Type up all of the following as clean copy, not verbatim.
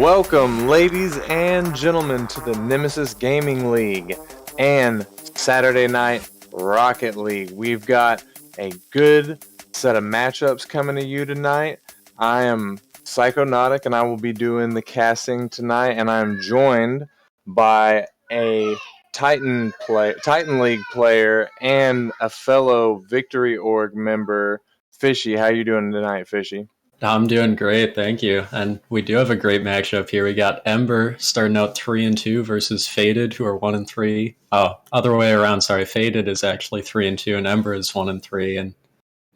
Welcome, ladies and gentlemen, to the Nemesis Gaming League and Saturday Night Rocket League. We've got a good set of matchups coming to you tonight. I am Psychonautic, and I will be doing the casting tonight, and I'm joined by a Titan League player and a fellow Victory Org member, Fishy. How you doing tonight, Fishy? I'm doing great, thank you. And we do have a great matchup here. We got Ember starting out 3-2 versus Faded, who are 1-3. Oh, other way around. Sorry, Faded is actually 3-2, and Ember is 1-3. And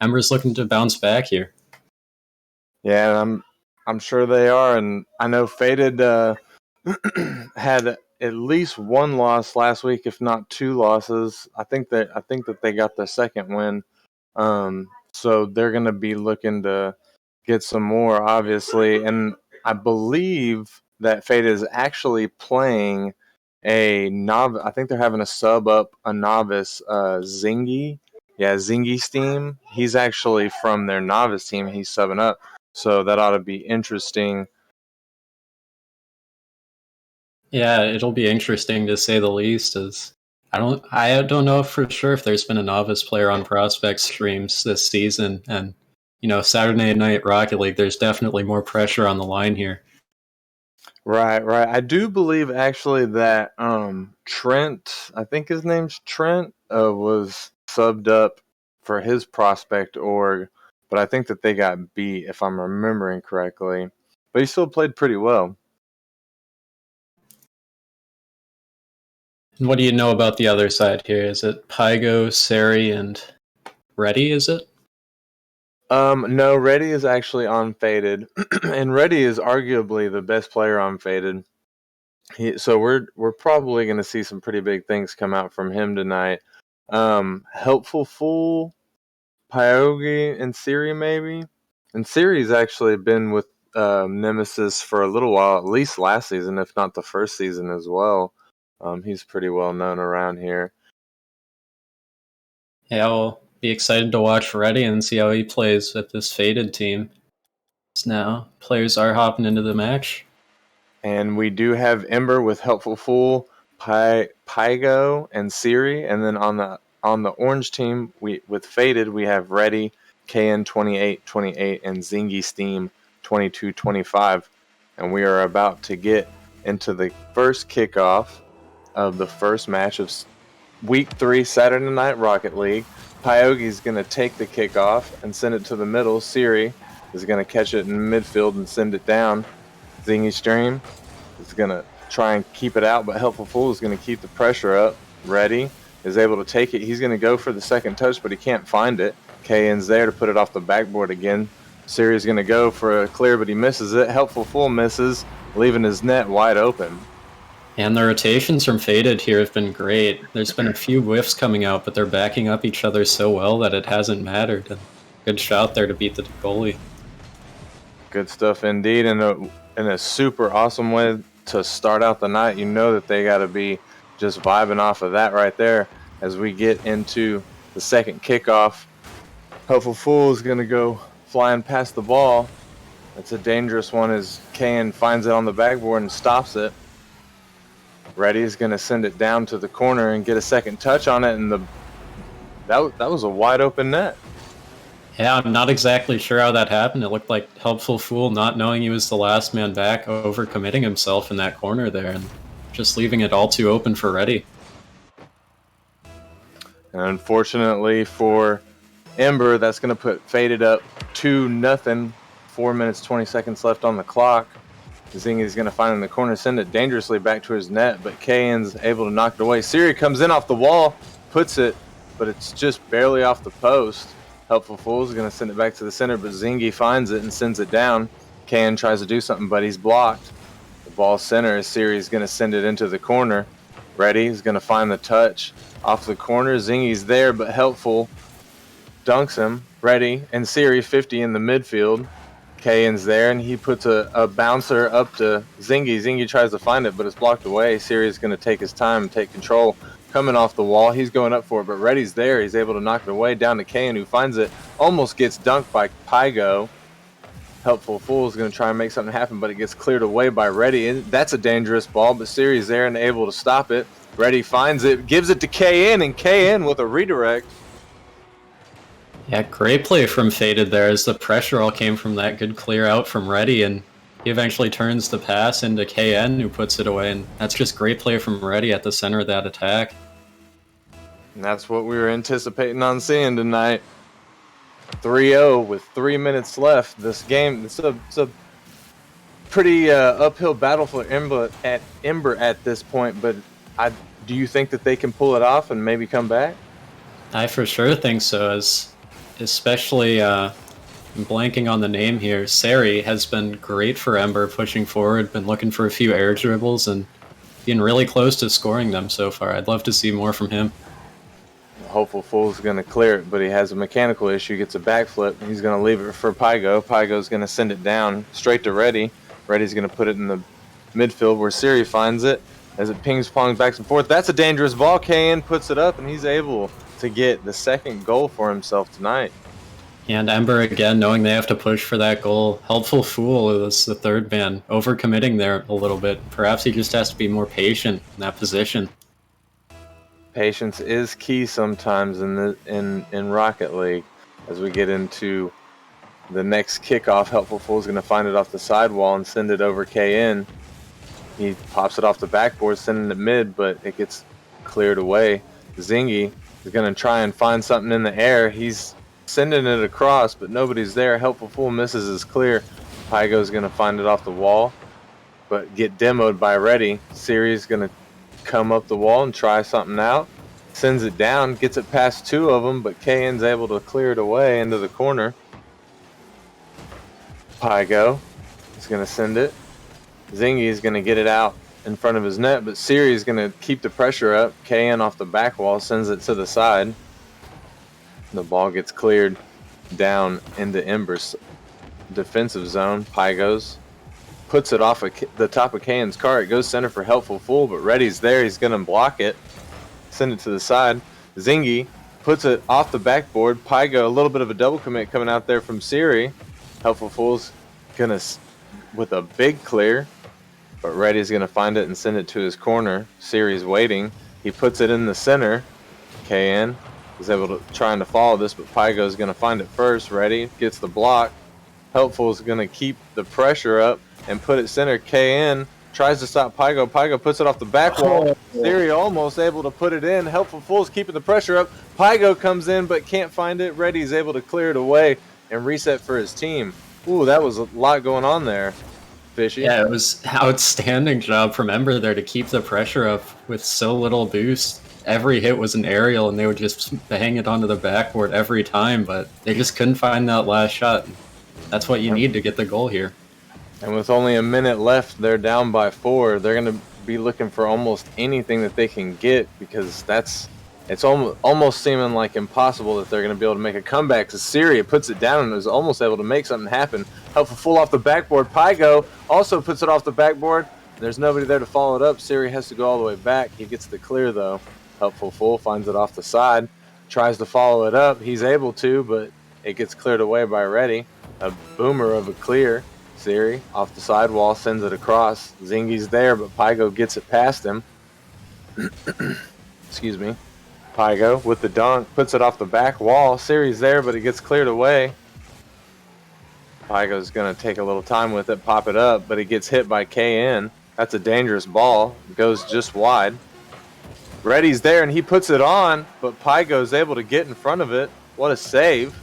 Ember's looking to bounce back here. Yeah, I'm sure they are, and I know Faded had at least one loss last week, if not two losses. I think that they got their second win. So they're going to be looking to get some more, obviously. And I believe that Faded is actually playing a novice. I think they're having a sub up a novice, Zingy. Yeah, Zingy's team. He's actually from their novice team. He's subbing up. So that ought to be interesting. Yeah, it'll be interesting to say the least. As I don't know for sure if there's been a novice player on Prospect streams this season, and Saturday Night Rocket League. There's definitely more pressure on the line here. Right. I do believe actually that Trent, I think his name's Trent, was subbed up for his Prospect org, but I think that they got beat, if I'm remembering correctly. But he still played pretty well. And what do you know about the other side here? Is it Pygo, Sari, and Reddy, is it? No, Reddy is actually on Faded, and Reddy is arguably the best player on Faded. So we're probably going to see some pretty big things come out from him tonight. Helpful Fool, Pyogi, and Siri maybe. And Siri's actually been with Nemesis for a little while, at least last season, if not the first season as well. He's pretty well known around here. Yeah, we'll be excited to watch Reddy and see how he plays with this Faded team. So now players are hopping into the match. And we do have Ember with Helpful Fool, Pygo, and Siri. And then on the orange team, with Faded, we have Reddy, KN 2828, and Zingy Steam 2225. And we are about to get into the first kickoff of the first match of Week 3 Saturday Night Rocket League. Pyogi's going to take the kickoff and send it to the middle. Siri is going to catch it in midfield and send it down. Zingy Stream is going to try and keep it out, but Helpful Fool is going to keep the pressure up. Reddy is able to take it. He's going to go for the second touch, but he can't find it. KN's there to put it off the backboard again. Siri is going to go for a clear, but he misses it. Helpful Fool misses, leaving his net wide open. And the rotations from Faded here have been great. There's been a few whiffs coming out, but they're backing up each other so well that it hasn't mattered. And good shot there to beat the goalie. Good stuff indeed, and a super awesome way to start out the night. You know that they got to be just vibing off of that right there as we get into the second kickoff. Helpful Fool is going to go flying past the ball. It's a dangerous one as KN finds it on the backboard and stops it. Reddy is going to send it down to the corner and get a second touch on it, and that was a wide open net. Yeah, I'm not exactly sure how that happened. It looked like Helpful Fool, not knowing he was the last man back, overcommitting himself in that corner there and just leaving it all too open for Reddy. And unfortunately for Ember, that's going to put Faded up 2-0. 4 minutes, 20 seconds left on the clock. Zingy's going to find it in the corner, send it dangerously back to his net, but KN's able to knock it away. Siri comes in off the wall, puts it, but it's just barely off the post. Helpful Fool is going to send it back to the center, but Zingy finds it and sends it down. KN tries to do something, but he's blocked. The ball center is Siri's going to send it into the corner. Reddy is going to find the touch off the corner. Zingy's there, but Helpful dunks him. Reddy and Siri 50 in the midfield. KN's there, and he puts a bouncer up to Zingy. Zingy tries to find it, but it's blocked away. Siri is going to take his time and take control. Coming off the wall, he's going up for it, but Reddy's there. He's able to knock it away down to KN, who finds it. Almost gets dunked by Pygo. Helpful Fool is going to try and make something happen, but it gets cleared away by Reddy. And that's a dangerous ball, but Siri's there and able to stop it. Reddy finds it, gives it to KN, and KN with a redirect. Yeah, great play from Faded there as the pressure all came from that good clear out from Reddy, and he eventually turns the pass into KN, who puts it away, and that's just great play from Reddy at the center of that attack. And that's what we were anticipating on seeing tonight. 3-0 with 3 minutes left. This game, it's a pretty uphill battle for Ember at this point, but do you think that they can pull it off and maybe come back? I for sure think so, as especially I'm blanking on the name here. Sari has been great for Ember pushing forward, been looking for a few air dribbles and being really close to scoring them so far. I'd love to see more from him. Hopeful Fool's going to clear it, but he has a mechanical issue, gets a backflip. He's going to leave it for Pygo. Pygo's going to send it down straight to Reddy. Reddy's going to put it in the midfield where Siri finds it as it pings pong back and forth. That's a dangerous ball. KN puts it up, and he's able to get the second goal for himself tonight. And Ember, again, knowing they have to push for that goal. Helpful Fool is the third man, overcommitting there a little bit. Perhaps he just has to be more patient in that position. Patience is key sometimes in Rocket League. As we get into the next kickoff, Helpful Fool is going to find it off the sidewall and send it over KN. He pops it off the backboard, sending it mid, but it gets cleared away. Zingy is going to try and find something in the air. He's sending it across, but nobody's there. Helpful Fool misses his clear. Pygo's going to find it off the wall, but get demoed by Reddy. Siri's going to come up the wall and try something out. Sends it down, gets it past two of them, but KN's able to clear it away into the corner. Pygo is going to send it. Zingy is going to get it out in front of his net, but Siri is going to keep the pressure up. KN off the back wall sends it to the side. The ball gets cleared down into Ember's defensive zone. Pygo's puts it off the top of KN's car. It goes center for Helpful Fool, but Reddy's there. He's going to block it. Send it to the side. Zingy puts it off the backboard. Pygo, a little bit of a double commit coming out there from Siri. Helpful Fool's going to, with a big clear, but Reddy's going to find it and send it to his corner. Siri's waiting. He puts it in the center. KN is able to trying to follow this, but Pygo's going to find it first. Reddy gets the block. Helpful is going to keep the pressure up and put it center. KN tries to stop Pygo. Pygo puts it off the back wall. Siri almost able to put it in. Helpful Fool's keeping the pressure up. Pygo comes in but can't find it. Reddy's able to clear it away and reset for his team. Ooh, that was a lot going on there, Fishy. Yeah, it was outstanding job from Ember there to keep the pressure up with so little boost. Every hit was an aerial, and they would just hang it onto the backboard every time, but they just couldn't find that last shot. That's what you need to get the goal here. And with only a minute left, they're down by 4. They're going to be looking for almost anything that they can get, because it's almost seeming like impossible that they're going to be able to make a comeback. Because Siri puts it down and was almost able to make something happen. Helpful Fool off the backboard. Pygo also puts it off the backboard. There's nobody there to follow it up. Siri has to go all the way back. He gets the clear, though. Helpful Fool finds it off the side. Tries to follow it up. He's able to, but it gets cleared away by Reddy. A boomer of a clear. Siri off the sidewall sends it across. Zingy's there, but Pygo gets it past him. Excuse me. Pygo with the dunk puts it off the back wall. Siri's there, but it gets cleared away. Pygo's going to take a little time with it, pop it up, but it gets hit by KN. That's a dangerous ball. It goes just wide. Reddy's there, and he puts it on, but Pygo's able to get in front of it. What a save.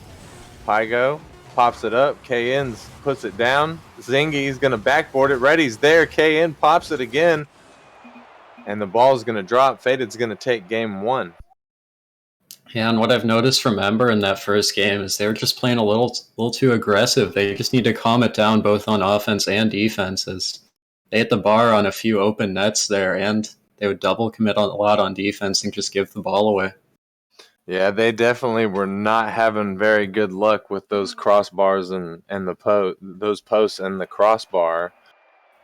Pygo pops it up. KN puts it down. Zingy's going to backboard it. Reddy's there. KN pops it again. And the ball's going to drop. Faded's going to take game 1. Yeah, and what I've noticed from Ember in that first game is they were just playing a little too aggressive. They just need to calm it down both on offense and defense, as they hit the bar on a few open nets there, and they would double commit a lot on defense and just give the ball away. Yeah, they definitely were not having very good luck with those crossbars and those posts and the crossbar.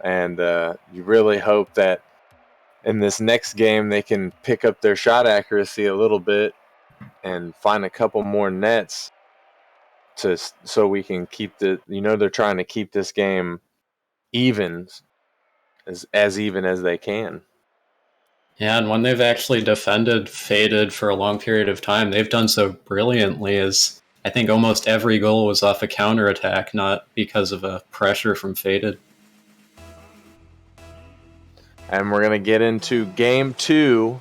And you really hope that in this next game they can pick up their shot accuracy a little bit and find a couple more nets. so we can keep they're trying to keep this game even, as even as they can. Yeah, and when they've actually defended Faded for a long period of time, they've done so brilliantly. As I think almost every goal was off a counterattack, not because of a pressure from Faded. And we're going to get into game 2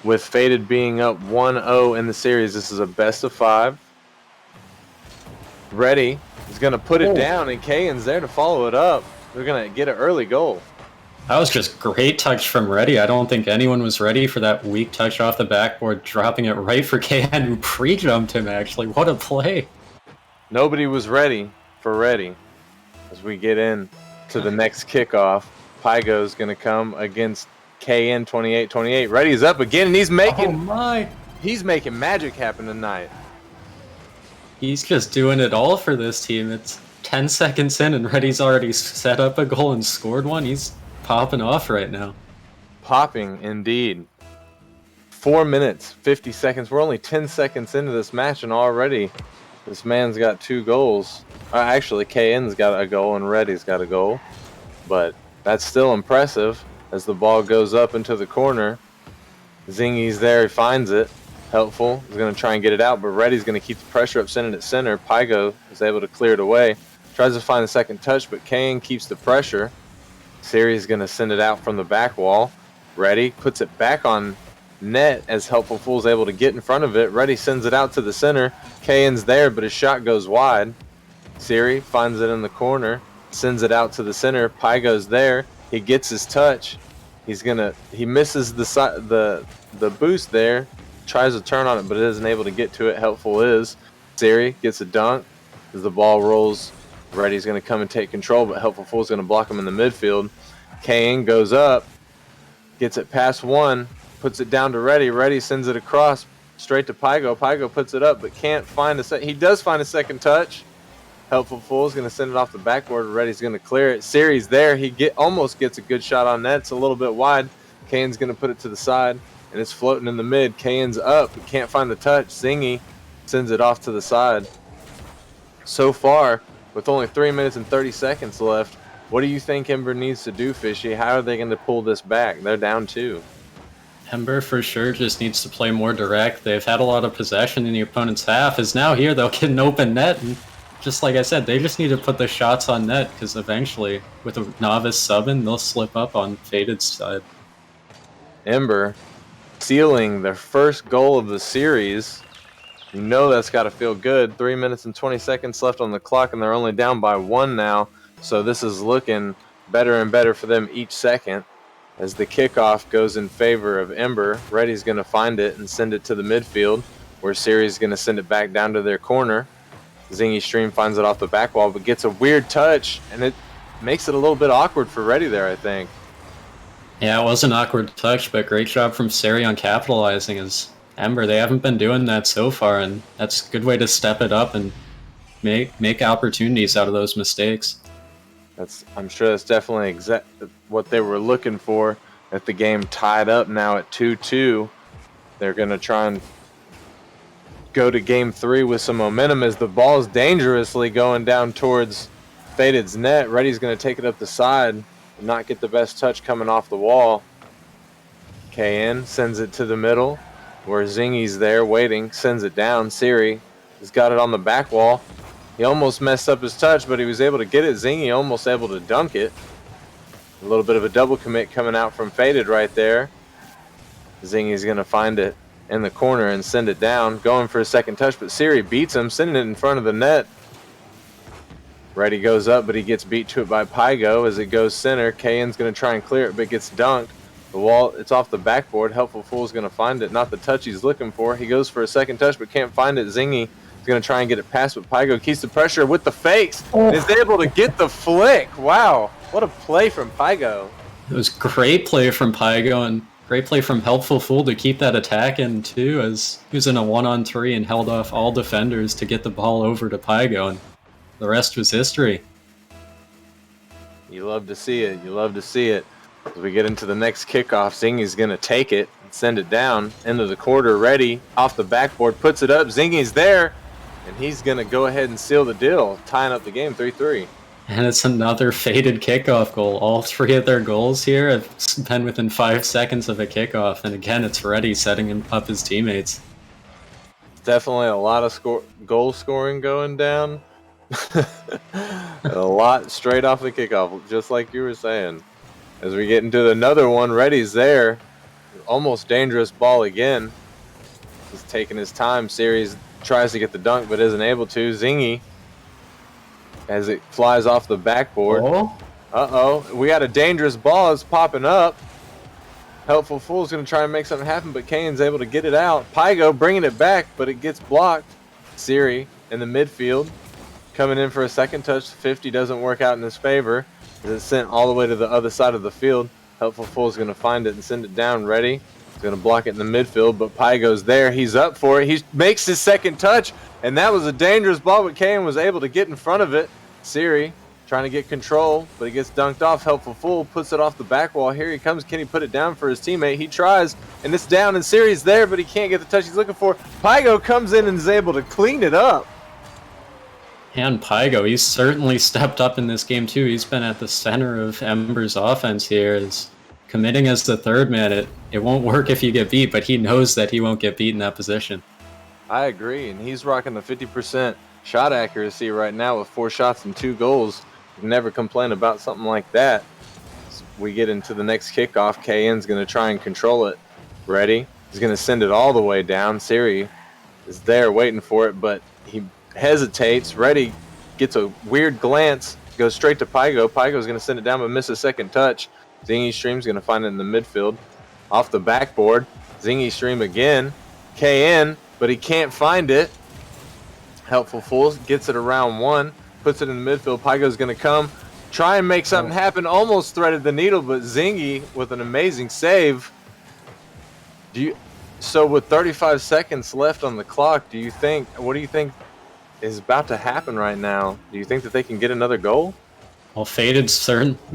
with Faded being up 1-0 in the series. This is a best of 5. Ready is going to put it down, and Kayan's there to follow it up. They're going to get an early goal. That was just great touch from Reddy. I don't think anyone was ready for that weak touch off the backboard, dropping it right for KN, who pre-jumped him, actually. What a play. Nobody was ready for Reddy. As we get in to the next kickoff, Pygo's going to come against KN 28-28. Reddy's up again, and he's making magic happen tonight. He's just doing it all for this team. It's 10 seconds in, and Reddy's already set up a goal and scored one. He's popping off right now. Popping, indeed. 4 minutes, 50 seconds. We're only 10 seconds into this match, and already this man's got 2 goals. Actually, KN's got a goal, and Reddy's got a goal. But that's still impressive as the ball goes up into the corner. Zingy's there, he finds it. Helpful. He's going to try and get it out, but Reddy's going to keep the pressure up, send it at center. Pygo is able to clear it away. Tries to find the second touch, but KN keeps the pressure. Siri's going to send it out from the back wall. Reddy puts it back on net as Helpful Fool's able to get in front of it. Reddy sends it out to the center. KN's there, but his shot goes wide. Siri finds it in the corner, sends it out to the center. Pygo's there. He gets his touch. He misses the boost there. Tries to turn on it, but isn't able to get to it. Helpful is. Siri gets a dunk as the ball rolls. Reddy's going to come and take control, but Helpful Fool's going to block him in the midfield. KN goes up, gets it past one, puts it down to Reddy. Reddy sends it across straight to Pygo. Pygo puts it up, but can't find he does find a second touch. Helpful Fool's going to send it off the backboard. Reddy's going to clear it. Siri's there. He almost gets a good shot on net. It's a little bit wide. KN's going to put it to the side, and it's floating in the mid. KN's up. He can't find the touch. Zingy sends it off to the side. So far, with only 3 minutes and 30 seconds left, what do you think Ember needs to do, Fishy? How are they going to pull this back? They're down 2. Ember for sure just needs to play more direct. They've had a lot of possession in the opponent's half. As now here, they'll get an open net. And just like I said, they just need to put the shots on net, because eventually, with a novice subbing, they'll slip up on Faded's side. Ember sealing their first goal of the series. You know that's got to feel good. 3 minutes and 20 seconds left on the clock, and they're only down by 1 now. So this is looking better and better for them each second. As the kickoff goes in favor of Ember, Reddy's going to find it and send it to the midfield, where Siri's going to send it back down to their corner. Zingy Stream finds it off the back wall, but gets a weird touch, and it makes it a little bit awkward for Reddy there, I think. Yeah, it was an awkward touch, but great job from Siri on capitalizing. As Ember, they haven't been doing that so far, and that's a good way to step it up and make opportunities out of those mistakes. I'm sure that's definitely exactly what they were looking for. At the game tied up now at 2-2, they're going to try and go to game 3 with some momentum as the ball's dangerously going down towards Faded's net. Reddy's going to take it up the side and not get the best touch coming off the wall. KN sends it to the middle, where Zingy's there waiting, sends it down. Siri has got it on the back wall. He almost messed up his touch, but he was able to get it. Zingy almost able to dunk it. A little bit of a double commit coming out from Faded right there. Zingy's going to find it in the corner and send it down. Going for a second touch, but Siri beats him, sending it in front of the net. Reddy goes up, but he gets beat to it by Pygo as it goes center. KN's going to try and clear it, but gets dunked. The wall, it's off the backboard. Helpful Fool's going to find it. Not the touch he's looking for. He goes for a second touch, but can't find it. Zingy is going to try and get it past, but Pygo keeps the pressure with the fakes and is able to get the flick. Wow, what a play from Pygo. It was great play from Pygo, and great play from Helpful Fool to keep that attack in too, as he was in a 1-on-3 and held off all defenders to get the ball over to Pygo, and the rest was history. You love to see it. You love to see it. As we get into the next kickoff, Zingy's going to take it and send it down into the quarter. Reddy off the backboard, puts it up. Zingy's there, and he's going to go ahead and seal the deal, tying up the game 3-3. And it's another Faded kickoff goal. All three of their goals here have been within 5 seconds of a kickoff. And again, it's Reddy setting up his teammates. Definitely a lot of goal scoring going down. A lot straight off the kickoff, just like you were saying. As we get into another one, Reddy's there. Almost dangerous ball again. He's taking his time. Series tries to get the dunk, but isn't able to. Zingy, as it flies off the backboard. Uh-oh. We got a dangerous ball. It's popping up. Helpful Fool's going to try and make something happen, but Kane's able to get it out. Pygo bringing it back, but it gets blocked. Siri in the midfield. Coming in for a second touch. 50 doesn't work out in his favor. It's sent all the way to the other side of the field. Helpful Fool's going to find it and send it down. Reddy. He's going to block it in the midfield, but Pygo's there. He's up for it. He makes his second touch, and that was a dangerous ball, but Kane was able to get in front of it. Siri trying to get control, but he gets dunked off. Helpful Fool puts it off the back wall. Here he comes. Can he put it down for his teammate? He tries, and it's down, and Siri's there, but he can't get the touch he's looking for. Pygo comes in and is able to clean it up. And Pygo, he's certainly stepped up in this game too. He's been at the center of Ember's offense here. Is committing as the third man. It won't work if you get beat, but he knows that he won't get beat in that position. I agree, and he's rocking the 50% shot accuracy right now with 4 shots and 2 goals. You can never complain about something like that. As we get into the next kickoff, KN's going to try and control it. Ready? He's going to send it all the way down. Siri is there waiting for it, but he hesitates. Reddy gets a weird glance, goes straight to Pygo. Pygo's going to send it down but miss a second touch. Zingy Stream's going to find it in the midfield. Off the backboard. Zingy Stream again. KN, but he can't find it. Helpful Fool gets it around 1, puts it in the midfield. Pygo's going to come, try and make something happen. Almost threaded the needle, but Zingy with an amazing save. So with 35 seconds left on the clock, what do you think is about to happen right now? Do you think that they can get another goal? Well, Faded's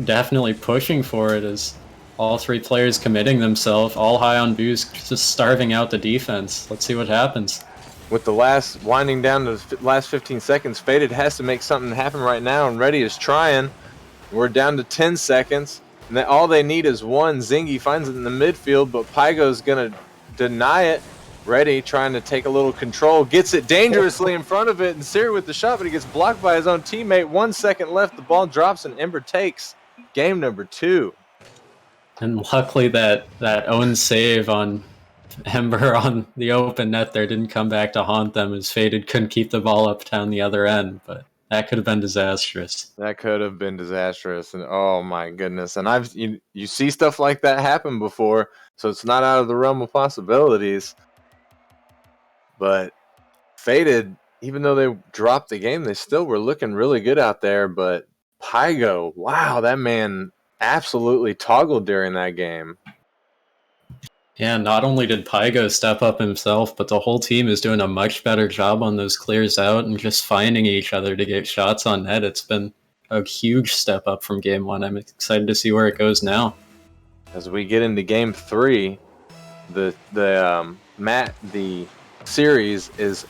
definitely pushing for it as all 3 players committing themselves, all high on boost, just starving out the defense. Let's see what happens. With the winding down to the last 15 seconds, Faded has to make something happen right now, and Reddy is trying. We're down to 10 seconds, and all they need is 1. Zingy finds it in the midfield, but Pygo's going to deny it. Reddy trying to take a little control, gets it dangerously in front of it, and Siri with the shot, but he gets blocked by his own teammate. 1 second left, the ball drops, and Ember takes game number 2. And luckily that own save on Ember on the open net there didn't come back to haunt them, as Faded couldn't keep the ball up down the other end, but that could have been disastrous. That could have been disastrous, and oh my goodness. And you see stuff like that happen before, so it's not out of the realm of possibilities. But Faded, even though they dropped the game, they still were looking really good out there. But Pygo, wow, that man absolutely toggled during that game. Yeah, not only did Pygo step up himself, but the whole team is doing a much better job on those clears out and just finding each other to get shots on net. It's been a huge step up from game 1. I'm excited to see where it goes now. As we get into game 3, the series is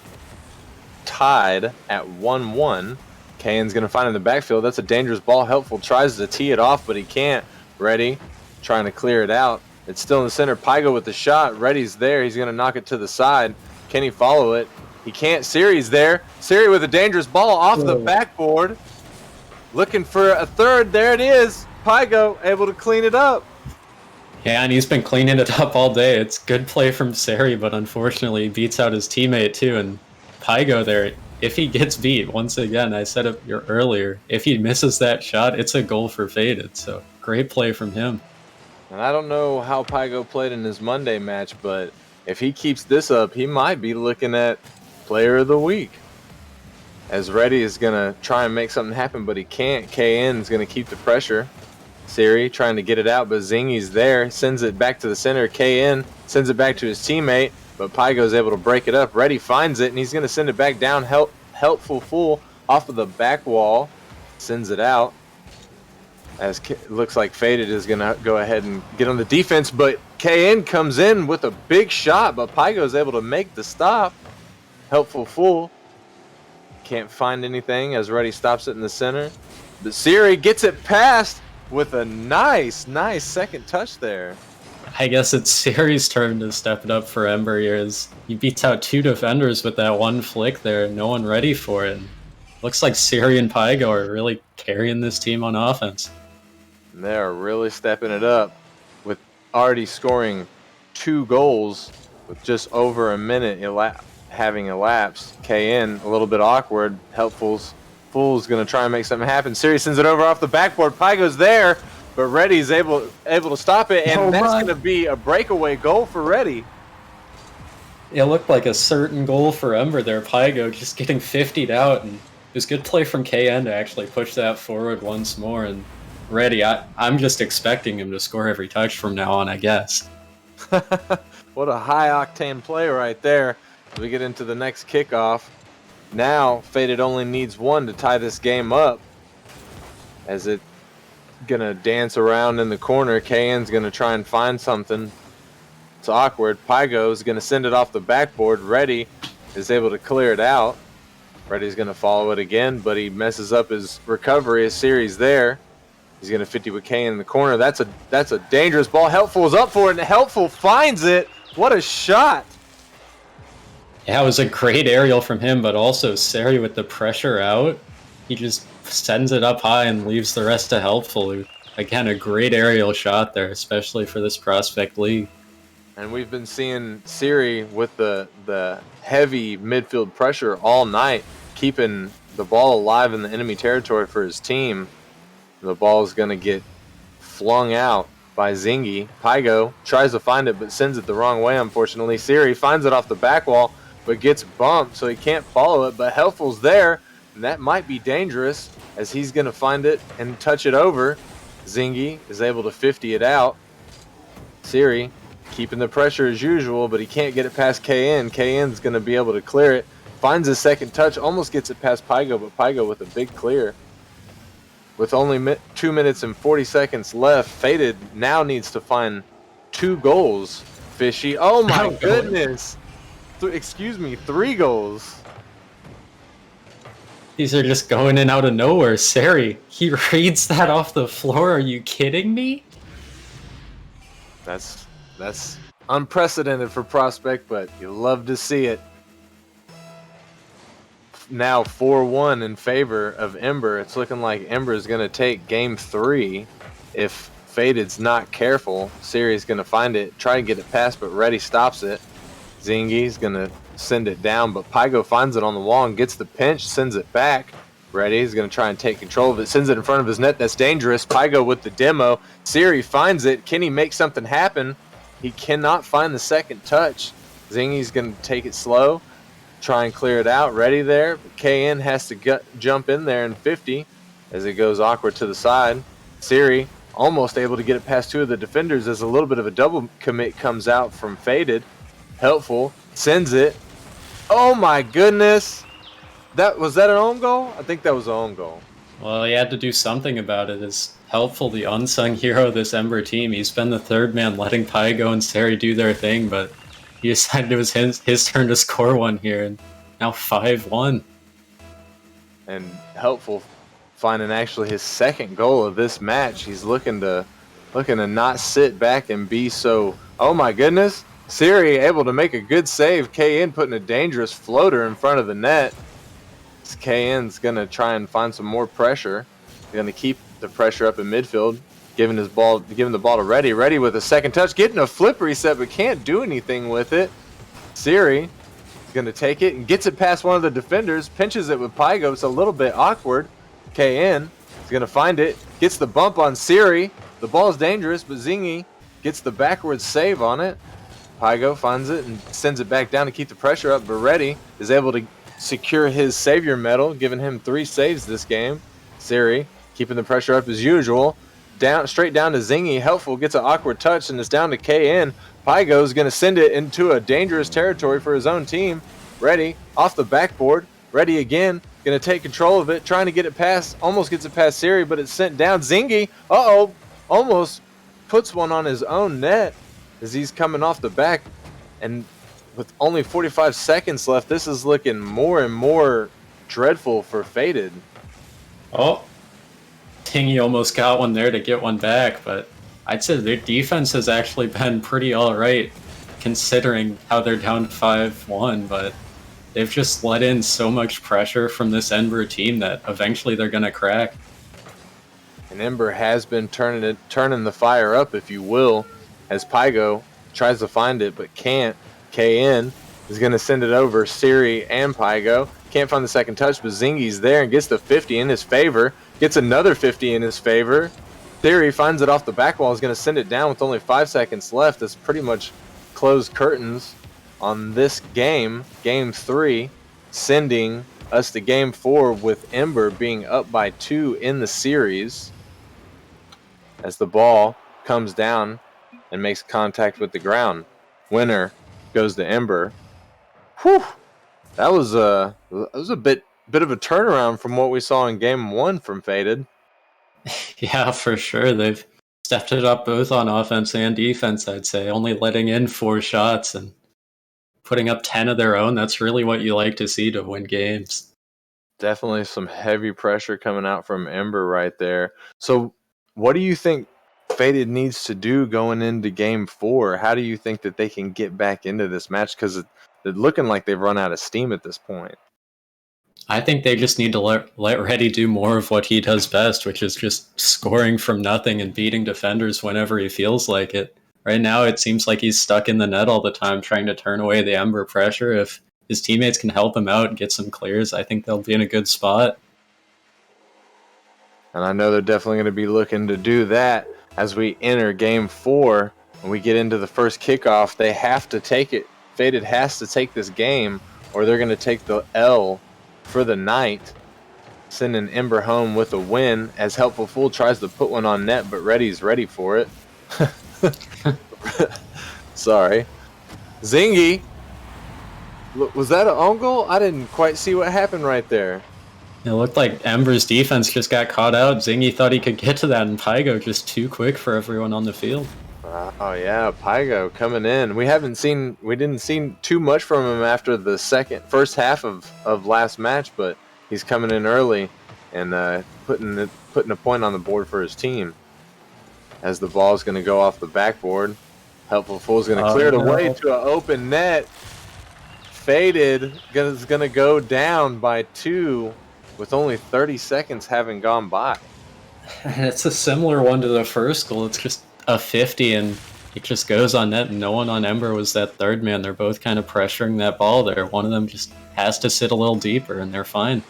tied at 1-1. Kane's going to find in the backfield. That's a dangerous ball. Helpful tries to tee it off, but he can't. Reddy trying to clear it out. It's still in the center. Pygo with the shot. Reddy's there. He's going to knock it to the side. Can he follow it? He can't. Siri's there. Siri with a dangerous ball off the backboard. Looking for a third. There it is. Pygo able to clean it up. Yeah, and he's been cleaning it up all day. It's good play from Siri, but unfortunately he beats out his teammate too. And Pygo there, if he gets beat, once again, I said it earlier, if he misses that shot, it's a goal for Faded. So great play from him. And I don't know how Pygo played in his Monday match, but if he keeps this up, he might be looking at Player of the Week. As Reddy is going to try and make something happen, but he can't. KN is going to keep the pressure. Siri trying to get it out, but Zingy's there. Sends it back to the center. KN sends it back to his teammate, but Pygo's able to break it up. Reddy finds it, and he's going to send it back down. Helpful Fool off of the back wall. Sends it out. As it looks like Faded is going to go ahead and get on the defense, but KN comes in with a big shot, but Pygo is able to make the stop. Helpful Fool Can't find anything as Reddy stops it in the center. But Siri gets it past with a nice second touch there. I guess it's Siri's turn to step it up for Ember here as he beats out 2 defenders with that one flick there, no one ready for it. Looks like Siri and Pygo are really carrying this team on offense. And they are really stepping it up with already scoring 2 goals with just over a minute having elapsed. KN a little bit awkward. Helpful's Fool's going to try and make something happen. Siri sends it over off the backboard. Pygo's there, but Reddy's able to stop it, and that's going to be a breakaway goal for Reddy. It looked like a certain goal for Ember there. Pygo just getting 50'd out, and it was good play from KN to actually push that forward once more. And Reddy, I'm just expecting him to score every touch from now on, I guess. What a high-octane play right there. As we get into the next kickoff. Now, Faded only needs 1 to tie this game up. As it gonna dance around in the corner, KN's gonna try and find something. It's awkward. Pygo's gonna send it off the backboard. Reddy is able to clear it out. Reddy's gonna follow it again, but he messes up his recovery. His series there. He's gonna 50 with KN in the corner. That's a dangerous ball. Helpful is up for it, and Helpful finds it. What a shot! Yeah, it was a great aerial from him, but also Sari with the pressure out. He just sends it up high and leaves the rest to Helpful. Again, a great aerial shot there, especially for this prospect league. And we've been seeing Siri with the heavy midfield pressure all night, keeping the ball alive in the enemy territory for his team. The ball is going to get flung out by Zingy. Pygo tries to find it, but sends it the wrong way, unfortunately. Siri finds it off the back wall, but gets bumped, so he can't follow it. But Helpful's there, and that might be dangerous, as he's going to find it and touch it over. Zingy is able to 50 it out. Siri keeping the pressure as usual, but he can't get it past KN. KN's going to be able to clear it. Finds his second touch, almost gets it past Pygo, but Pygo with a big clear. With only 2 minutes and 40 seconds left, Faded now needs to find 2 goals. Fishy. Oh my goodness. Excuse me, 3 goals. These are just going in out of nowhere. Sari, he reads that off the floor. Are you kidding me? That's unprecedented for Prospect, but you love to see it. Now 4-1 in favor of Ember. It's looking like Ember is going to take game 3 if Faded's not careful. Siri's going to find it, try to get it past, but Reddy stops it. Zingy's going to send it down, but Pygo finds it on the wall and gets the pinch, sends it back. Reddy's going to try and take control of it, sends it in front of his net. That's dangerous. Pygo with the demo. Siri finds it. Can he make something happen? He cannot find the second touch. Zingy's going to take it slow, try and clear it out. Reddy there. But KN has to jump in there and 50 as it goes awkward to the side. Siri almost able to get it past 2 of the defenders as a little bit of a double commit comes out from Faded. Helpful. Sends it. Oh my goodness. Was that an own goal? I think that was an own goal. Well, he had to do something about it. It's Helpful, the unsung hero of this Ember team. He's been the third man letting Pygo and Sari do their thing, but he decided it was his turn to score one here, and now 5-1. And Helpful finding actually his second goal of this match. He's looking to not sit back and be so. Oh my goodness! Siri able to make a good save. KN putting a dangerous floater in front of the net. KN's gonna try and find some more pressure. He's gonna keep the pressure up in midfield, giving the ball to Reddy. Reddy with a second touch, getting a flip reset, but can't do anything with it. Siri is gonna take it and gets it past one of the defenders, pinches it with Pygo. It's a little bit awkward. KN is gonna find it, gets the bump on Siri. The ball is dangerous, but Zingy gets the backwards save on it. Pygo finds it and sends it back down to keep the pressure up, but Reddy is able to secure his savior medal, giving him 3 saves this game. Siri keeping the pressure up as usual. Straight down to Zingy. Helpful gets an awkward touch, and it's down to KN. Pygo is going to send it into a dangerous territory for his own team. Reddy off the backboard. Reddy again, going to take control of it, trying to get it past. Almost gets it past Siri, but it's sent down. Zingy, almost puts one on his own net as he's coming off the back. And with only 45 seconds left, this is looking more and more dreadful for Faded. Oh, Tingy almost got one there to get one back, but I'd say their defense has actually been pretty alright considering how they're down 5-1, but they've just let in so much pressure from this Ember team that eventually they're going to crack. And Ember has been turning the fire up, if you will, as Pygo tries to find it but can't. KN is going to send it over. Siri and Pygo can't find the second touch, but Zingy's there and gets the 50 in his favor. Gets another 50 in his favor. Siri finds it off the back wall. Is going to send it down with only 5 seconds left. That's pretty much closed curtains on this game, Game 3, sending us to Game 4 with Ember being up by 2 in the series. As the ball comes down and makes contact with the ground. Winner goes to Ember. Whew! That was a bit of a turnaround from what we saw in Game 1 from Faded. Yeah, for sure. They've stepped it up both on offense and defense, I'd say. Only letting in 4 shots and putting up 10 of their own. That's really what you like to see to win games. Definitely some heavy pressure coming out from Ember right there. So what do you think Faded needs to do going into Game 4? How do you think that they can get back into this match? Because they're looking like they've run out of steam at this point. I think they just need to let Reddy do more of what he does best, which is just scoring from nothing and beating defenders whenever he feels like it. Right now, it seems like he's stuck in the net all the time trying to turn away the Ember pressure. If his teammates can help him out and get some clears, I think they'll be in a good spot. And I know they're definitely going to be looking to do that as we enter Game 4. When we get into the first kickoff, they have to take it. Faded has to take this game, or they're going to take the L for the night, sending Ember home with a win as Helpful Fool tries to put one on net, but Reddy's ready for it. Sorry. Zingy. Was that an own goal? I didn't quite see what happened right there. It looked like Ember's defense just got caught out. Zingy thought he could get to that, and Pygo just too quick for everyone on the field. Oh yeah, Pygo coming in. We didn't see too much from him after the first half of last match, but he's coming in early and putting a point on the board for his team. As the ball is going to go off the backboard, Helpful Fool is going to clear it away to an open net. Faded is going to go down by 2 with only 30 seconds having gone by. It's a similar one to the first goal. It's just a 50 and it just goes on net, and no one on Ember was that third man. They're both kind of pressuring that ball there. One of them just has to sit a little deeper and they're fine.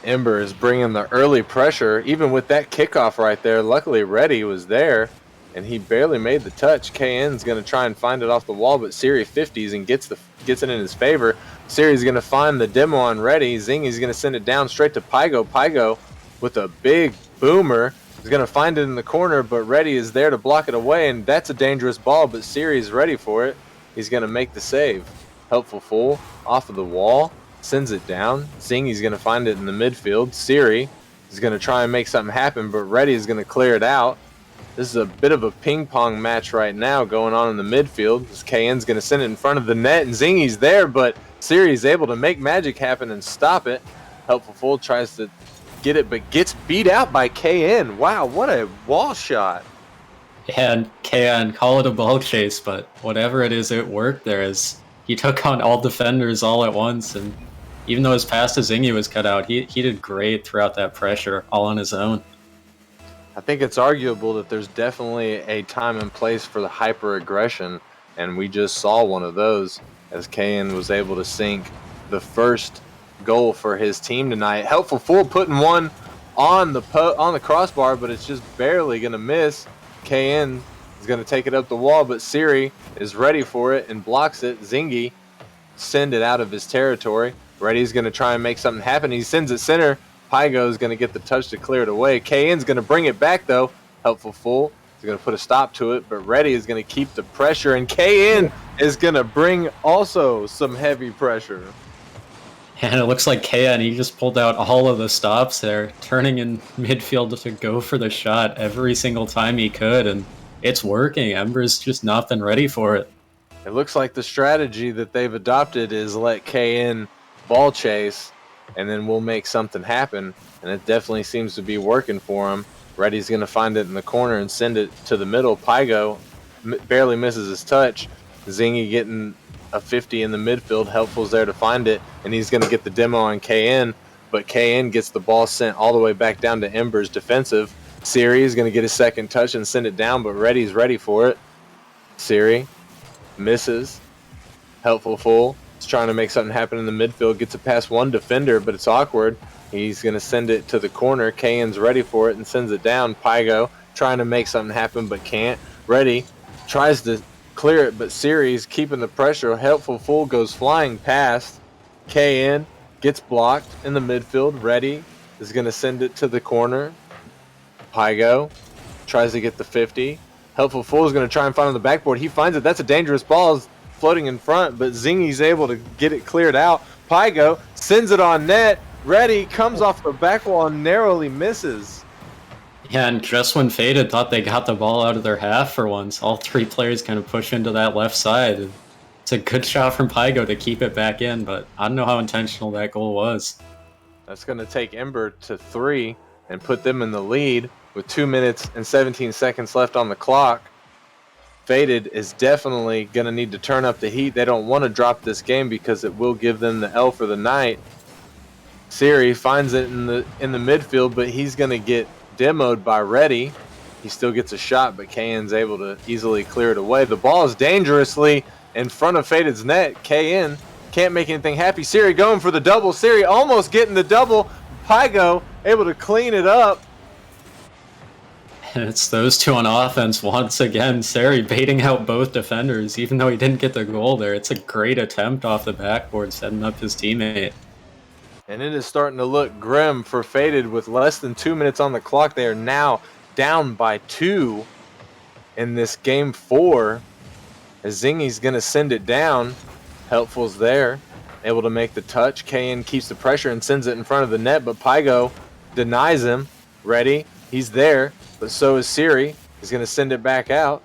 Ember is bringing the early pressure, even with that kickoff right there. Luckily, Reddy was there, and he barely made the touch. KN's going to try and find it off the wall, but Siri 50s and gets it in his favor. Siri's going to find the demo on Reddy. Zingy's going to send it down straight to Pygo. Pygo with a big boomer is going to find it in the corner, but Reddy is there to block it away, and that's a dangerous ball, but Siri's ready for it. He's going to make the save. Helpful Fool off of the wall. Sends it down. Zingy's going to find it in the midfield. Siri is going to try and make something happen, but Reddy is going to clear it out. This is a bit of a ping-pong match right now going on in the midfield. This KN's going to send it in front of the net, and Zingy's there, but Siri is able to make magic happen and stop it. Helpful Fool tries to get it, but gets beat out by KN. Wow, what a wall shot. Yeah, and KN, call it a ball chase, but whatever it is, it worked there as he took on all defenders all at once, and even though his pass to Zingy was cut out, he did great throughout that pressure, all on his own. I think it's arguable that there's definitely a time and place for the hyper-aggression, and we just saw one of those as KN was able to sink the first goal for his team tonight. Helpful Fool putting one on the crossbar, but it's just barely going to miss. KN is going to take it up the wall, but Siri is ready for it and blocks it. Zingy send it out of his territory. Reddy's going to try and make something happen. He sends it center. Pygo is going to get the touch to clear it away. KN's going to bring it back, though. Helpful Fool is going to put a stop to it, but Reddy is going to keep the pressure, and KN is going to bring also some heavy pressure. And it looks like KN, he just pulled out all of the stops there, turning in midfield to go for the shot every single time he could, and it's working. Ember's just not been ready for it. It looks like the strategy that they've adopted is let KN ball chase and then we'll make something happen. And it definitely seems to be working for him. Reddy's going to find it in the corner and send it to the middle. Pygo barely misses his touch. Zingy getting a 50 in the midfield. Helpful's there to find it, and he's going to get the demo on KN, but KN gets the ball sent all the way back down to Ember's defensive. Siri is going to get a second touch and send it down, but Reddy's ready for it. Siri misses. Helpful Fool is trying to make something happen in the midfield. Gets it past one defender, but it's awkward. He's going to send it to the corner. KN's ready for it and sends it down. Pygo trying to make something happen, but can't. Reddy tries to clear it, but Siri's keeping the pressure. Helpful Fool goes flying past. KN gets blocked in the midfield. Reddy is going to send it to the corner. Pygo tries to get the 50. Helpful Fool is going to try and find on the backboard. He finds it. That's a dangerous ball. It's floating in front, but Zingy's able to get it cleared out. Pygo sends it on net. Reddy comes off the back wall and narrowly misses. Yeah, and just when Faded thought they got the ball out of their half for once, all three players kind of push into that left side. It's a good shot from Pygo to keep it back in, but I don't know how intentional that goal was. That's going to take Ember to 3 and put them in the lead with 2 minutes and 17 seconds left on the clock. Faded is definitely going to need to turn up the heat. They don't want to drop this game because it will give them the L for the night. Siri finds it in the midfield, but he's going to get demoed by Reddy. He still gets a shot, but KN's able to easily clear it away. The ball is dangerously in front of Faded's net. KN can't make anything happy. Siri going for the double. Siri almost getting the double. Pygo able to clean it up. And it's those two on offense once again. Sari baiting out both defenders, even though he didn't get the goal there. It's a great attempt off the backboard, setting up his teammate. And it is starting to look grim for Faded with less than 2 minutes on the clock. They are now down by 2 in this game 4. As Zingy's going to send it down. Helpful's there, able to make the touch. KN keeps the pressure and sends it in front of the net, but Pygo denies him. Reddy, he's there, but so is Siri. He's going to send it back out.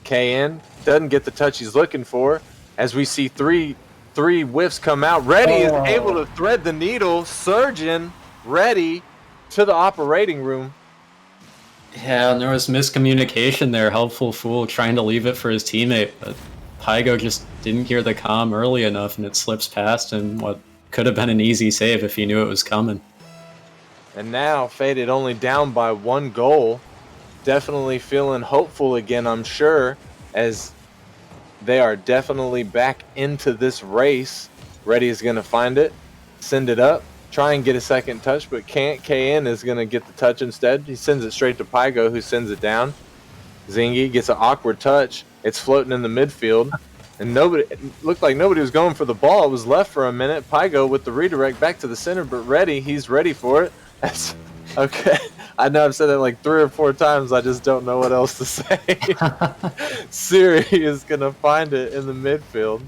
KN doesn't get the touch he's looking for. As we see three whiffs come out. Reddy is able to thread the needle. Surgeon Reddy to the operating room. Yeah, and there was miscommunication there. Helpful Fool trying to leave it for his teammate, but Pygo just didn't hear the comm early enough, and it slips past him. What could have been an easy save if he knew it was coming. And now Faded only down by 1 goal. Definitely feeling hopeful again, I'm sure, as they are definitely back into this race. Reddy is going to find it, send it up, try and get a second touch, but can't. KN is going to get the touch instead. He sends it straight to Pygo, who sends it down. Zingy gets an awkward touch. It's floating in the midfield, and it looked like nobody was going for the ball. It was left for a minute. Pygo with the redirect back to the center, but Reddy, he's ready for it. That's okay. I know I've said that like 3 or 4 times. I just don't know what else to say. Siri is gonna find it in the midfield.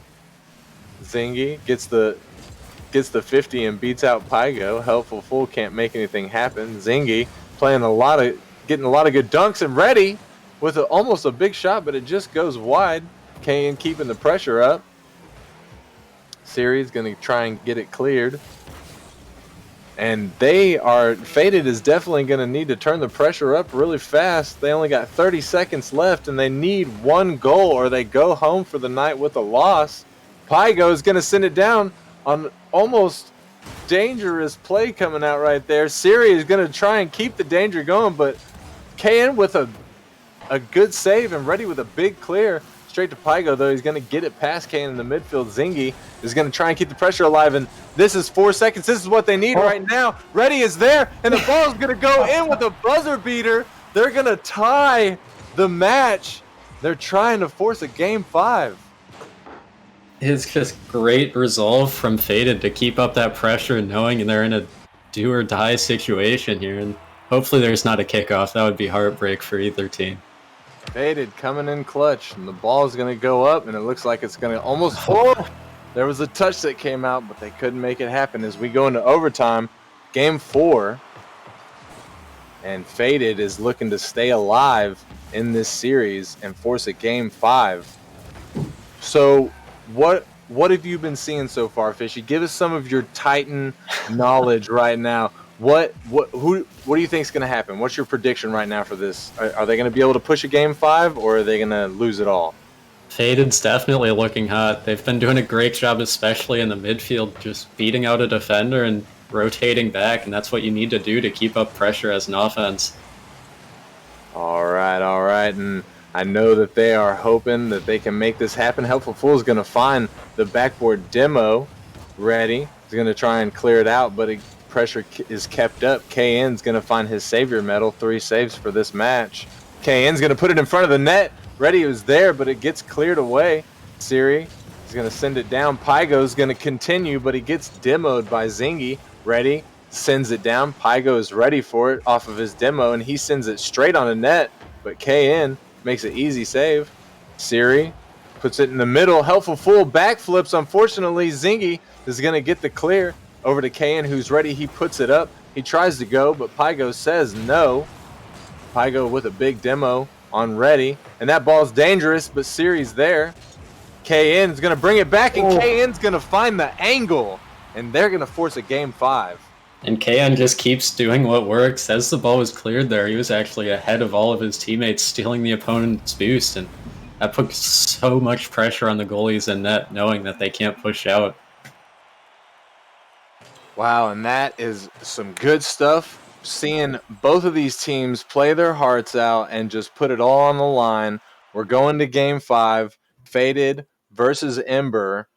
Zingy gets the 50 and beats out Pygo. Helpful Fool can't make anything happen. Zingy getting a lot of good dunks, and Reddy with almost a big shot, but it just goes wide. KN keeping the pressure up. Siri's gonna try and get it cleared. And Faded is definitely going to need to turn the pressure up really fast. They only got 30 seconds left, and they need 1 goal, or they go home for the night with a loss. Pygo is going to send it down on almost dangerous play coming out right there. Siri is going to try and keep the danger going, but KN with a good save and Reddy with a big clear. Straight to Pygo, though. He's going to get it past KN in the midfield. Zingy is going to try and keep the pressure alive, and this is 4 seconds. This is what they need right now. Reddy is there, and the ball is going to go in with a buzzer beater. They're going to tie the match. They're trying to force a game 5. It's just great resolve from Faded to keep up that pressure, knowing they're in a do-or-die situation here, and hopefully there's not a kickoff. That would be heartbreak for either team. Faded coming in clutch, and the ball is going to go up, and it looks like it's going to almost fall. There was a touch that came out, but they couldn't make it happen. As we go into overtime, game 4, and Faded is looking to stay alive in this series and force a game 5. So what what have you been seeing so far, Fishy? Give us some of your Titan knowledge right now. What do you think is going to happen? What's your prediction right now for this? Are they going to be able to push a game 5, or are they going to lose it all? Faded's definitely looking hot. They've been doing a great job, especially in the midfield, just beating out a defender and rotating back, and that's what you need to do to keep up pressure as an offense. All right, and I know that they are hoping that they can make this happen. Helpful Fool is going to find the backboard demo ready. He's going to try and clear it out, but pressure is kept up. KN's going to find his savior medal, 3 saves for this match. KN's going to put it in front of the net. Ready was there, but it gets cleared away. Siri is going to send it down. Pygo's going to continue, but he gets demoed by Zingy. Ready sends it down. Pygo is ready for it off of his demo, and he sends it straight on the net, but KN makes an easy save. Siri puts it in the middle. Helpful Fool backflips. Unfortunately, Zingy is going to get the clear over to KN, who's ready. He puts it up. He tries to go, but Pygo says no. Pygo with a big demo on ready, and that ball's dangerous, but Siri's there. KN's going to bring it back, and KN's going to find the angle, and they're going to force a game 5. And KN just keeps doing what works. As the ball was cleared there, he was actually ahead of all of his teammates, stealing the opponent's boost, and that puts so much pressure on the goalies in net, knowing that they can't push out. Wow, and that is some good stuff. Seeing both of these teams play their hearts out and just put it all on the line. We're going to game 5, Faded versus Ember.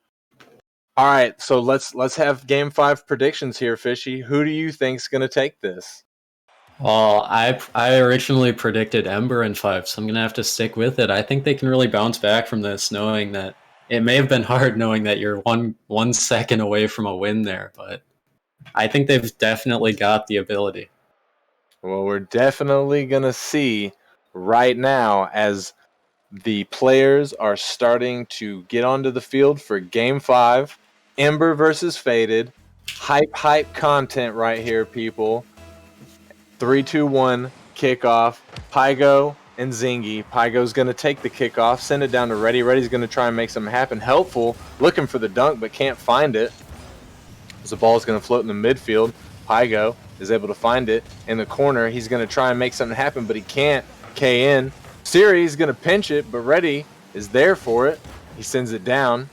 All right, so let's have game 5 predictions here, Fishy. Who do you think's going to take this? Well, I originally predicted Ember and 5, so I'm going to have to stick with it. I think they can really bounce back from this, knowing that it may have been hard knowing that you're one second away from a win there, but I think they've definitely got the ability. Well, we're definitely going to see right now as the players are starting to get onto the field for game 5. Ember versus Faded. Hype content right here, people. 3, 2, 1, kickoff. Pygo and Zingy. Pygo's going to take the kickoff, send it down to Ready. Ready's going to try and make something happen. Helpful, looking for the dunk, but can't find it. As the ball's going to float in the midfield. Pygo is able to find it in the corner. He's going to try and make something happen, but he can't. KN. Siri is going to pinch it, but Ready is there for it. He sends it down.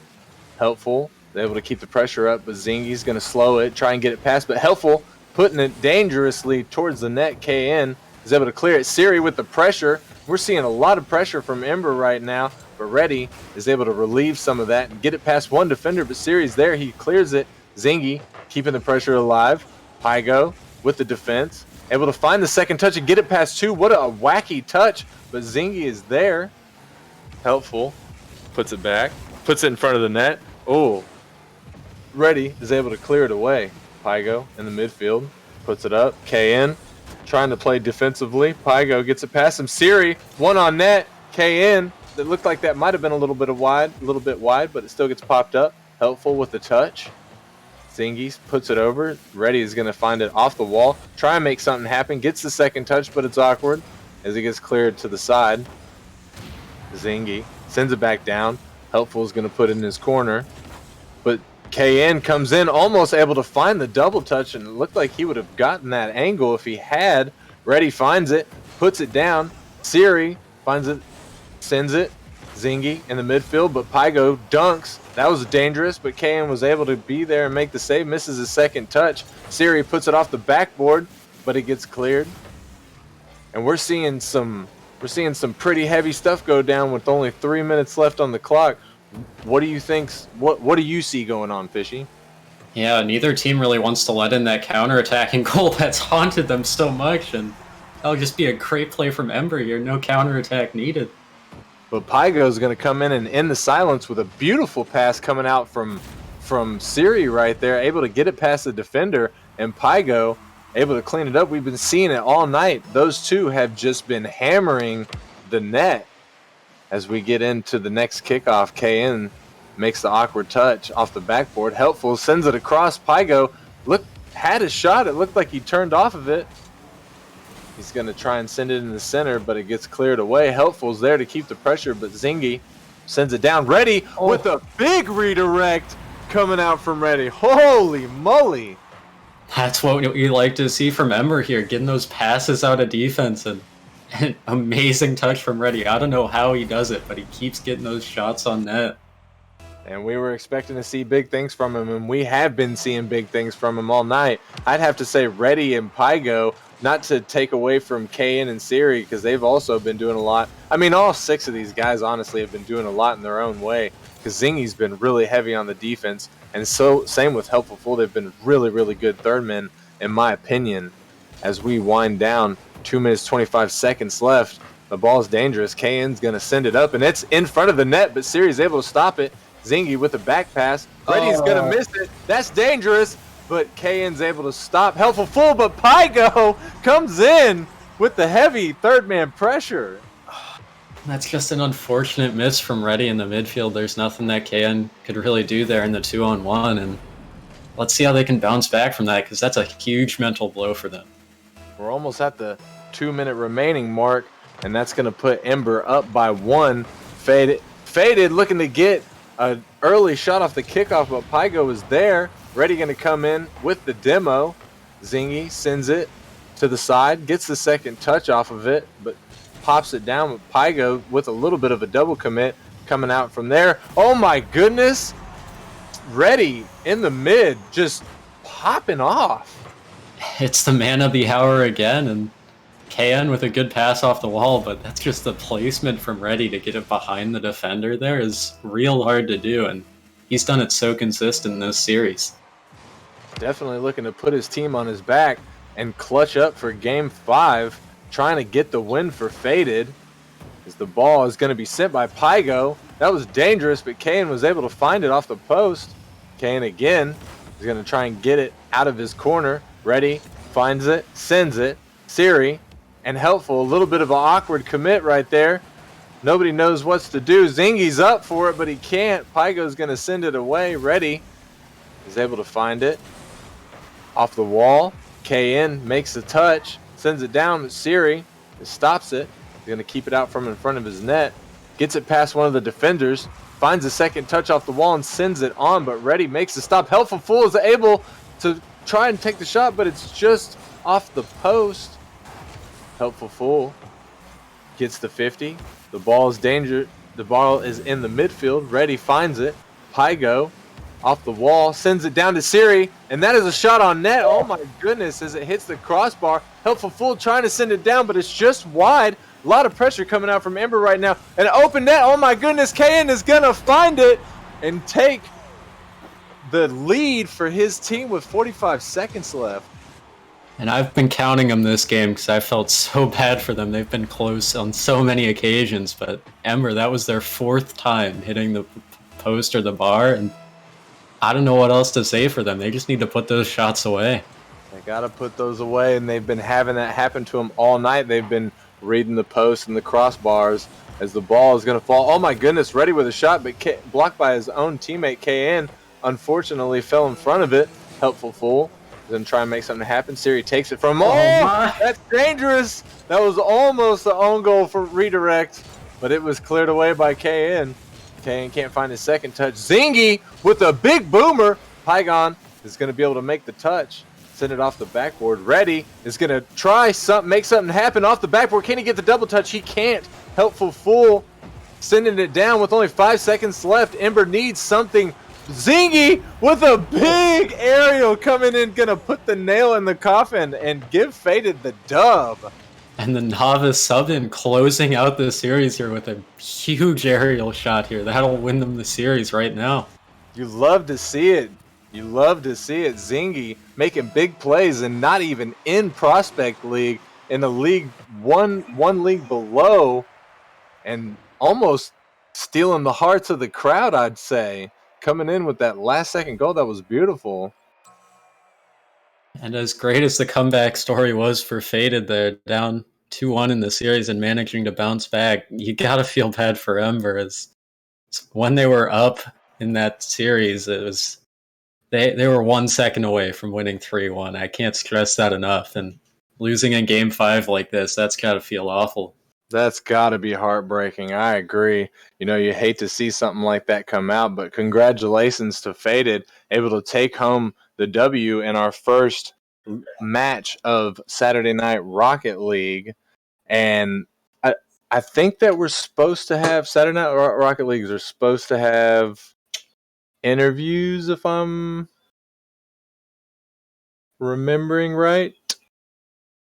Helpful. They're able to keep the pressure up, but Zingy's going to slow it, try and get it past, but Helpful putting it dangerously towards the net. KN is able to clear it. Siri with the pressure. We're seeing a lot of pressure from Ember right now, but Ready is able to relieve some of that and get it past one defender, but Siri's there. He clears it. Zingy keeping the pressure alive. Pygo with the defense. Able to find the second touch and get it past 2. What a wacky touch, but Zingy is there. Helpful. Puts it back. Puts it in front of the net. Oh. Ready is able to clear it away. Pygo in the midfield. Puts it up. KN trying to play defensively. Pygo gets it past him. Siri, one on net. KN, that looked like that might have been a little bit wide, but it still gets popped up. Helpful with the touch. Zingy puts it over. Ready is going to find it off the wall. Try and make something happen. Gets the second touch, but it's awkward as it gets cleared to the side. Zingy sends it back down. Helpful is going to put it in his corner. But KN comes in, almost able to find the double touch, and it looked like he would have gotten that angle if he had. Ready finds it, puts it down. Siri finds it, sends it. Zingy in the midfield, but Pygo dunks. That was dangerous, but KN was able to be there and make the save. Misses his second touch. Siri puts it off the backboard, but it gets cleared. And we're seeing some pretty heavy stuff go down with only 3 minutes left on the clock. What do you think? What do you see going on, Fishy? Yeah, neither team really wants to let in that counter-attacking goal that's haunted them so much, and that'll just be a great play from Ember here. No counter-attack needed. But Pygo is going to come in and end the silence with a beautiful pass coming out from Siri right there, able to get it past the defender, and Pygo able to clean it up. We've been seeing it all night. Those two have just been hammering the net. As we get into the next kickoff, KN makes the awkward touch off the backboard. Helpful sends it across. Pygo had a shot. It looked like he turned off of it. He's going to try and send it in the center, but it gets cleared away. Helpful's there to keep the pressure, but Zingy sends it down. Ready with a big redirect coming out from Ready. Holy moly. That's what we like to see from Ember here, getting those passes out of defense and an amazing touch from Ready. I don't know how he does it, but he keeps getting those shots on net. And we were expecting to see big things from him, and we have been seeing big things from him all night. I'd have to say Reddy and Pygo, not to take away from KN and Siri, because they've also been doing a lot. I mean, all 6 of these guys, honestly, have been doing a lot in their own way, because Zingy's been really heavy on the defense, and so same with Helpful Fool. They've been really, really good third men, in my opinion. As we wind down, 2 minutes, 25 seconds left. The ball's dangerous. KN's going to send it up, and it's in front of the net, but Siri's able to stop it. Zingy with the back pass. Reddy's going to miss it. That's dangerous, but KN's able to stop. Helpful Fool, but Pygo comes in with the heavy third man pressure. That's just an unfortunate miss from Reddy in the midfield. There's nothing that KN could really do there in the 2-on-1, and let's see how they can bounce back from that, because that's a huge mental blow for them. We're almost at the 2-minute remaining mark, and that's going to put Ember up by 1. Faded looking to get an early shot off the kickoff, but Pygo is there. Reddy going to come in with the demo. Zingy sends it to the side, gets the second touch off of it, but pops it down with Pygo with a little bit of a double commit coming out from there. Oh my goodness. Reddy in the mid, just popping off. It's the man of the hour again, and KN with a good pass off the wall, but that's just the placement from Reddy to get it behind the defender there is real hard to do, and he's done it so consistent in this series. Definitely looking to put his team on his back and clutch up for Game 5, trying to get the win for Faded, as the ball is going to be sent by Pygo. That was dangerous, but Kane was able to find it off the post. Kane again is going to try and get it out of his corner. Reddy finds it, sends it. Siri and Helpful, a little bit of an awkward commit right there. Nobody knows what to do. Zingy's up for it, but he can't. Pygo's going to send it away. Reddy is able to find it off the wall. KN makes the touch, sends it down, but Siri stops it. He's going to keep it out from in front of his net. Gets it past one of the defenders. Finds a second touch off the wall and sends it on, but Reddy makes the stop. Helpful Fool is able to try and take the shot, but it's just off the post. Helpful Fool gets the 50. The ball is danger. The ball is in the midfield. Reddy finds it. Pygo off the wall, sends it down to Siri, and that is a shot on net. Oh my goodness, as it hits the crossbar. Helpful Fool trying to send it down, but it's just wide. A lot of pressure coming out from Ember right now. An open net. Oh my goodness, KN is going to find it and take the lead for his team with 45 seconds left. And I've been counting them this game because I felt so bad for them. They've been close on so many occasions, but Ember, that was their 4th time hitting the post or the bar, and I don't know what else to say for them. They just need to put those shots away. They got to put those away, and they've been having that happen to them all night. They've been reading the post and the crossbars as the ball is going to fall. Oh my goodness, Reddy with a shot, but blocked by his own teammate KN. Unfortunately, fell in front of it. Helpful Fool is going to try and make something happen. Siri takes it from him. Oh, that's dangerous. That was almost the own goal for redirect, but it was cleared away by KN. KN can't find his second touch. Zingy with a big boomer. Pygon is going to be able to make the touch. Send it off the backboard. Reddy is going to try make something happen off the backboard. Can he get the double touch? He can't. Helpful Fool sending it down with only 5 seconds left. Ember needs something. Zingy with a big aerial coming in, going to put the nail in the coffin and give Faded the dub. And the novice sub-in closing out the series here with a huge aerial shot here. That'll win them the series right now. You love to see it. You love to see it. Zingy making big plays and not even in Prospect League, in a league one league below, and almost stealing the hearts of the crowd, I'd say. Coming in with that last second goal, that was beautiful. And as great as the comeback story was for Faded, they're down 2-1 in the series and managing to bounce back. You gotta feel bad for Ember, as when they were up in that series, it was they were 1 second away from winning 3-1. I can't stress that enough. And losing in Game 5 like this, that's gotta feel awful. That's got to be heartbreaking. I agree. You hate to see something like that come out, but congratulations to Faded, able to take home the W in our first match of Saturday Night Rocket League. And I think that we're supposed to have Saturday Night Rocket Leagues are supposed to have interviews, if I'm remembering right.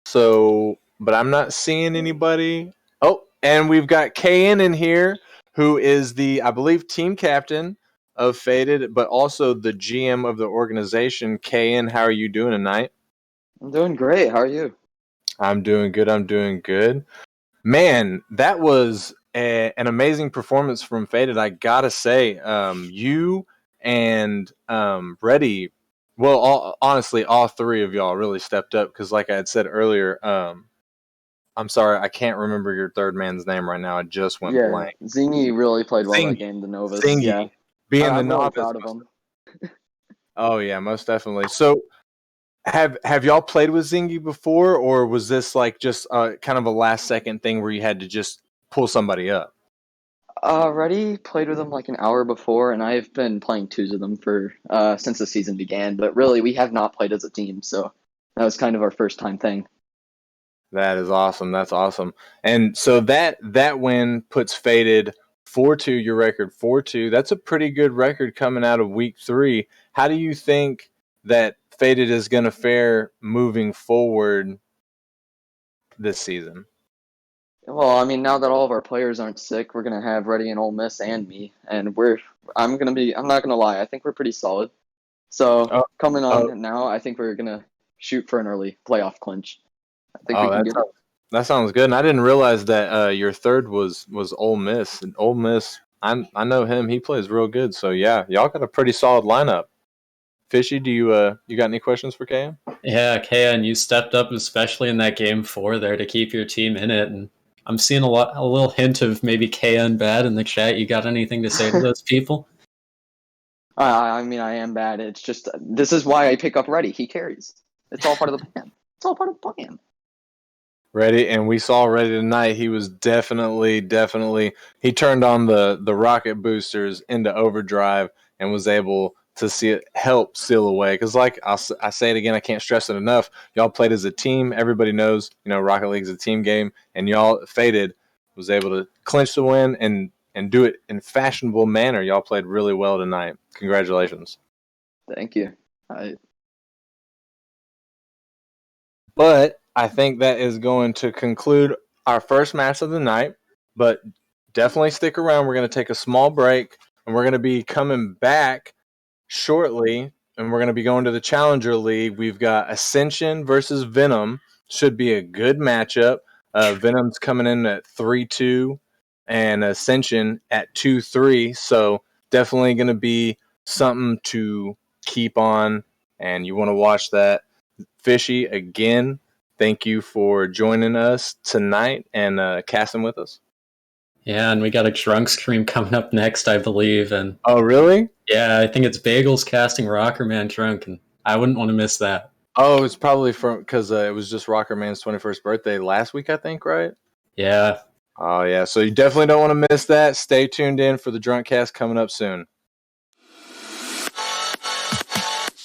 So, but I'm not seeing anybody. Oh, and we've got KN in here, who is I believe, team captain of Faded, but also the GM of the organization. KN, how are you doing tonight? I'm doing great. How are you? I'm doing good. I'm doing good. Man, that was an amazing performance from Faded. I gotta say, you and Reddy, well, honestly, all three of y'all really stepped up because, like I had said earlier, I'm sorry, I can't remember your third man's name right now. I just went Yeah, blank. Zingy really played well that Zingy, game, the Novus. Yeah, Zingy, being the I'm really novice. proud of him. Oh yeah, most definitely. So, have y'all played with Zingy before, or was this like just kind of a last second thing where you had to just pull somebody up? Already played with him like an hour before, and I've been playing twos with him for since the season began. But really, we have not played as a team, so that was kind of our first time thing. That is awesome. That's awesome. And so that win puts Faded 4-2, your record 4-2. That's a pretty good record coming out of week 3. How do you think that Faded is going to fare moving forward this season? Well, I mean, now that all of our players aren't sick, we're gonna have Ready and Ole Miss and me, and I'm not gonna lie, I think we're pretty solid. So Oh, coming oh, on now, I think we're gonna shoot for an early playoff clinch. I think we oh, can get it. that sounds good. And I didn't realize that your third was Ole Miss. And Ole Miss, I know him. He plays real good. So yeah, y'all got a pretty solid lineup. Fishy, do you got any questions for KM? Yeah, Kaya, and you stepped up, especially in that game 4 there, to keep your team in it. And I'm seeing a little hint of maybe Kaya and bad in the chat. You got anything to say to those people? I mean, I am bad. It's just this is why I pick up Ready. He carries. It's all part of the plan. It's all part of the plan. Ready, and we saw Ready tonight. He was definitely. He turned on the rocket boosters into overdrive and was able to help seal away. Because, like I say it again, I can't stress it enough. Y'all played as a team. Everybody knows, Rocket League is a team game, and y'all Faded was able to clinch the win and do it in fashionable manner. Y'all played really well tonight. Congratulations. Thank you. But I think that is going to conclude our first match of the night. But definitely stick around. We're going to take a small break, and we're going to be coming back shortly, and we're going to be going to the Challenger League. We've got Ascension versus Venom. Should be a good matchup. Venom's coming in at 3-2, and Ascension at 2-3. So definitely going to be something to keep on, and you want to watch that. Fishy, again, thank you for joining us tonight and casting with us. Yeah, and we got a drunk stream coming up next, I believe. And Oh, really? yeah, I think it's Bagels casting Rocker Man drunk, and I wouldn't want to miss that. Oh, it's probably because it was just Rocker Man's 21st birthday last week, I think, right? Yeah. Oh, yeah. So you definitely don't want to miss that. Stay tuned in for the drunk cast coming up soon.